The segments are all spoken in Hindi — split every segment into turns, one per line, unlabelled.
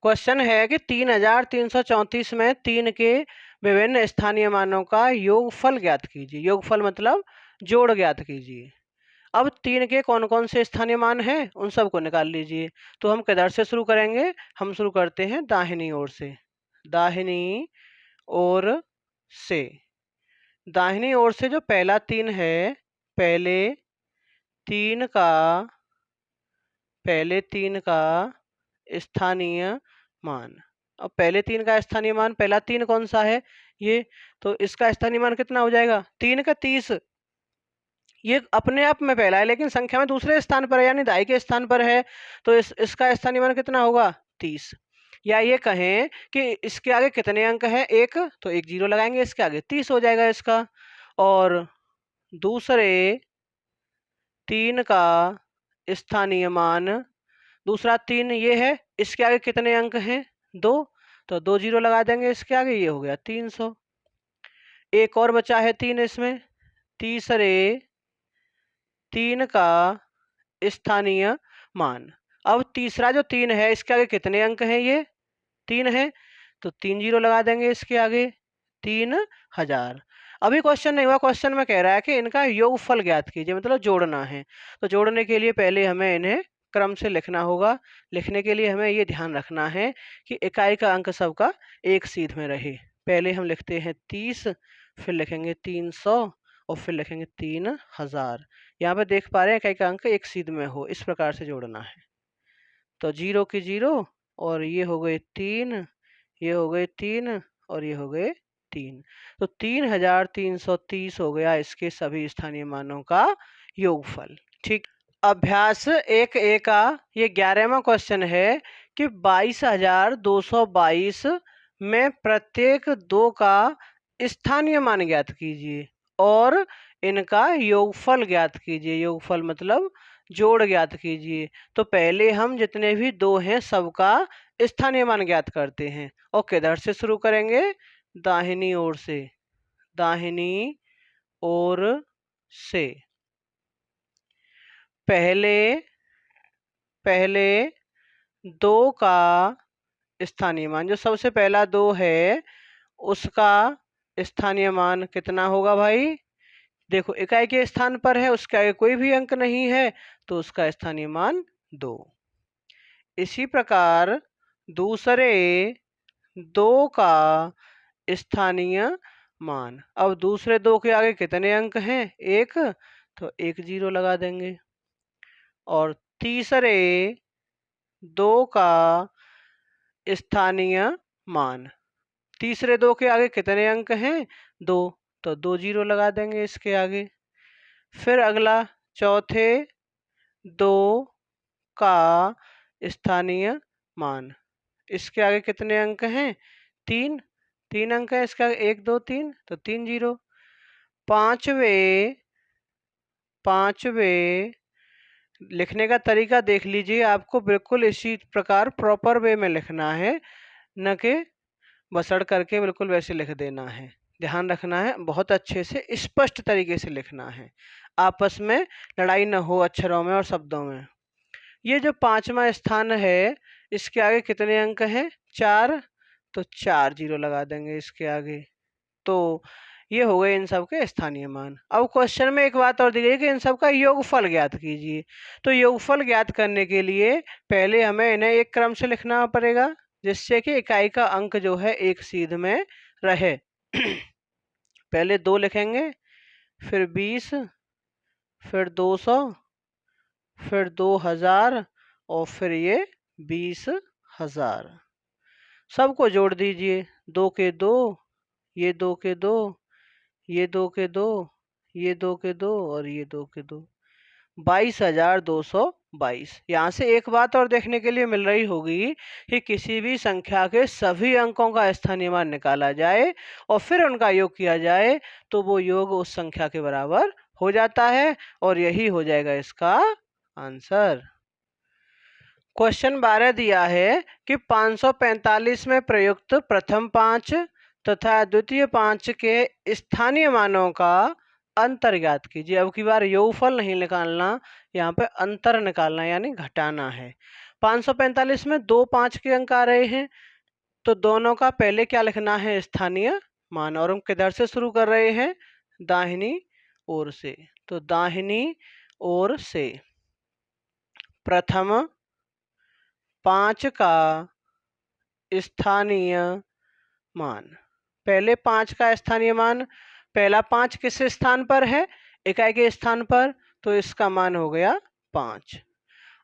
क्वेश्चन है कि 3334 में 3 के विभिन्न स्थानीय मानों का योगफल ज्ञात कीजिए। योगफल मतलब जोड़ ज्ञात कीजिए। अब 3 के कौन कौन से स्थानीय मान हैं उन सबको निकाल लीजिए। तो हम किधर से शुरू करेंगे? हम शुरू करते हैं दाहिनी ओर से। दाहिनी ओर से, दाहिनी ओर से जो पहला 3 है, पहले 3 का स्थानीय मान। अब पहले 3 का स्थानीय मान, पहला 3 कौन सा है? ये। तो इसका स्थानीय मान कितना हो जाएगा? 3 का 30। ये अपने आप में पहला है लेकिन संख्या में दूसरे स्थान पर है, यानी दाई के स्थान पर है। तो इसका स्थानीय मान कितना होगा? 30। या ये कहें कि इसके आगे कितने अंक हैं? 1, तो 1 जीरो लगाएंगे, इसके आगे 30 हो जाएगा इसका। और दूसरे 3 का स्थानीय मान, दूसरा 3 ये है, इसके आगे कितने अंक हैं? 2, तो 2 जीरो लगा देंगे इसके आगे, ये हो गया 300। एक और बचा है 3 इसमें, तीसरे 3 का स्थानीय मान। अब तीसरा जो 3 है इसके आगे कितने अंक हैं? ये 3 है, तो 3 जीरो लगा देंगे इसके आगे, 3000। अभी क्वेश्चन नहीं हुआ, क्वेश्चन में कह रहा है कि इनका योगफल ज्ञात कीजिए, मतलब जोड़ना है। तो जोड़ने के लिए पहले हमें इन्हें क्रम से लिखना होगा। लिखने के लिए हमें ये ध्यान रखना है कि इकाई का अंक सबका एक सीध में रहे। पहले हम लिखते हैं 30, फिर लिखेंगे 300 और फिर लिखेंगे 3000। यहाँ पे देख पा रहे हैं इकाई का अंक एक सीध में हो, इस प्रकार से जोड़ना है। तो 0 की 0 और ये हो गए 3, ये हो गए 3 और ये हो गए 3। तो 3330 हो गया इसके सभी स्थानीय मानों का योगफल। ठीक। अभ्यास 1A का ये 11वां क्वेश्चन है कि 22,222 में प्रत्येक 2 का स्थानीय मान ज्ञात कीजिए और इनका योगफल ज्ञात कीजिए। योगफल मतलब जोड़ ज्ञात कीजिए। तो पहले हम जितने भी 2 हैं सबका स्थानीय मान ज्ञात करते हैं। और किधर से शुरू करेंगे? दाहिनी ओर से। दाहिनी ओर से पहले 2 का स्थानीय मान, जो सबसे पहला 2 है उसका स्थानीय मान कितना होगा भाई? देखो इकाई के स्थान पर है, उसके आगे कोई भी अंक नहीं है, तो उसका स्थानीय मान 2। इसी प्रकार दूसरे 2 का स्थानीय मान। अब दूसरे 2 के आगे कितने अंक हैं? 1, तो 1 जीरो लगा देंगे। और तीसरे 2 का स्थानीय मान, तीसरे 2 के आगे कितने अंक हैं? 2, तो 2 जीरो लगा देंगे इसके आगे। फिर अगला चौथे 2 का स्थानीय मान, इसके आगे कितने अंक हैं? 3, 3 अंक है इसके आगे, 1 2 3, तो 3 जीरो। पांचवे लिखने का तरीका देख लीजिए, आपको बिल्कुल इसी प्रकार प्रॉपर वे में लिखना है, न कि बसड़ करके बिल्कुल वैसे लिख देना है। ध्यान रखना है, बहुत अच्छे से स्पष्ट तरीके से लिखना है, आपस में लड़ाई न हो अक्षरों में और शब्दों में। ये जो 5वां स्थान है इसके आगे कितने अंक हैं? 4, तो 4 जीरो लगा देंगे इसके आगे। तो ये हो गए इन सब के स्थानीय मान। अब क्वेश्चन में एक बात और दी गई कि इन सब का योगफल ज्ञात कीजिए। तो योगफल ज्ञात करने के लिए पहले हमें इन्हें एक क्रम से लिखना पड़ेगा, जिससे कि इकाई का अंक जो है एक सीध में रहे। पहले 2 लिखेंगे, फिर 20, फिर 200, फिर 2000 और फिर ये 20,000। सबको जोड़ दीजिए। 2 के 2, ये 2 के 2, ये 2 के 2, ये 2 के 2 और ये 2 के 2, 22,222। यहाँ से एक बात और देखने के लिए मिल रही होगी कि किसी भी संख्या के सभी अंकों का स्थानीय मान निकाला जाए और फिर उनका योग किया जाए तो वो योग उस संख्या के बराबर हो जाता है, और यही हो जाएगा इसका आंसर। क्वेश्चन 12 दिया है कि 545 में प्रयुक्त प्रथम 5 तथा द्वितीय 5 के स्थानीय मानों का अंतर ज्ञात कीजिए। अब की बार योगफल नहीं निकालना, यहाँ पे अंतर निकालना यानी घटाना है। 545 में दो 5 के अंक आ रहे हैं, तो दोनों का पहले क्या लिखना है, स्थानीय मान। और हम किधर से शुरू कर रहे हैं, दाहिनी ओर से। तो दाहिनी ओर से प्रथम 5 का स्थानीय मान। पहले 5 का स्थानीय मान, पहला 5 किस स्थान पर है, इकाई के स्थान पर, तो इसका मान हो गया 5।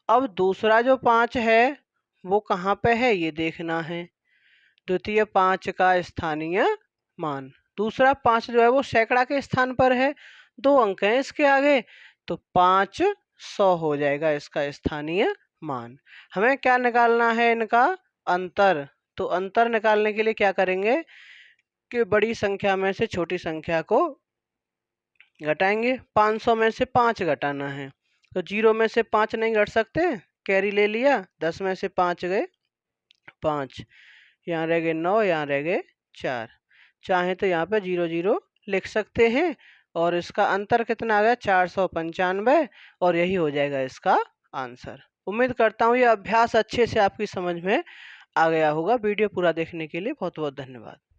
अब दूसरा जो 5 है वो कहाँ पे है, ये देखना है। द्वितीय 5 का स्थानीय मान, दूसरा 5 जो है वो सैकड़ा के स्थान पर है, 2 अंक हैं इसके आगे, तो 500 हो जाएगा इसका स्थानीय मान। हमें क्या निकालना है, इनका अंतर। तो अंतर निकालने के लिए क्या करेंगे कि बड़ी संख्या में से छोटी संख्या को घटाएंगे। 500 में से 5 घटाना है, तो 0 में से 5 नहीं घट सकते, कैरी ले लिया, 10 में से 5 गए 5, यहाँ रह गए 9, यहाँ रह गए 4। चाहे तो यहाँ पे 0 0 लिख सकते हैं, और इसका अंतर कितना आ गया, 495, और यही हो जाएगा इसका आंसर। उम्मीद करता हूँ ये अभ्यास अच्छे से आपकी समझ में आ गया होगा। वीडियो पूरा देखने के लिए बहुत बहुत धन्यवाद।